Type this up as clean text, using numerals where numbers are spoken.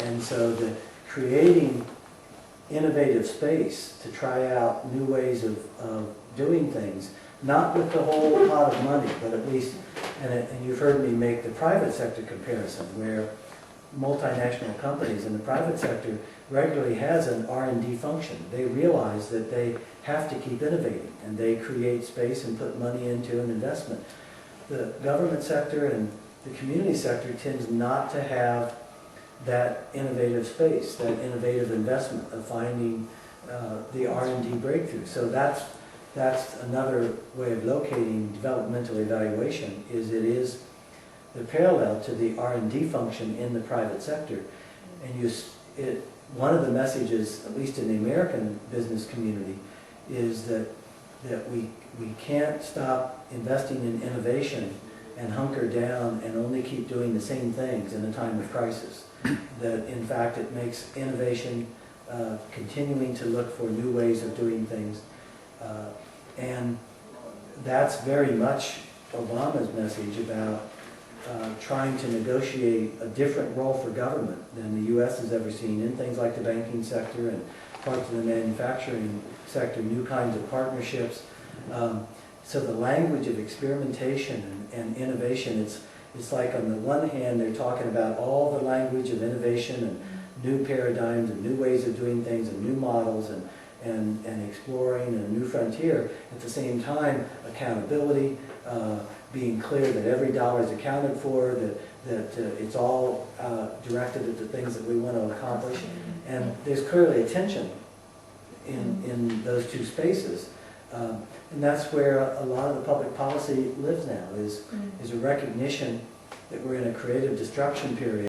And so the creating innovative space to try out new ways of doing things, not with the whole pot of money, but at least, and you've heard me make the private sector comparison, where multinational companies in the private sector regularly has an R&D function. They realize that they have to keep innovating, and they create space and put money into an investment. The government sector and the community sector tends not to have that innovative space, that innovative investment of finding the R&D breakthrough. So that's another way of locating developmental evaluation, is it is the parallel to the R&D function in the private sector. And one of the messages, at least in the American business community, is that we can't stop investing in innovation and hunker down and only keep doing the same things in a time of crisis. That in fact it makes innovation, continuing to look for new ways of doing things. And that's very much Obama's message about trying to negotiate a different role for government than the U.S. has ever seen in things like the banking sector and parts of the manufacturing sector, new kinds of partnerships. So the language of experimentation and innovation, it's like on the one hand they're talking about all the language of innovation and new paradigms and new ways of doing things and new models and exploring a new frontier. At the same time, accountability, being clear that every dollar is accounted for, that it's all directed at the things that we want to accomplish. And there's clearly a tension in those two spaces. And that's where a lot of the public policy lives now, is a recognition that we're in a creative destruction period.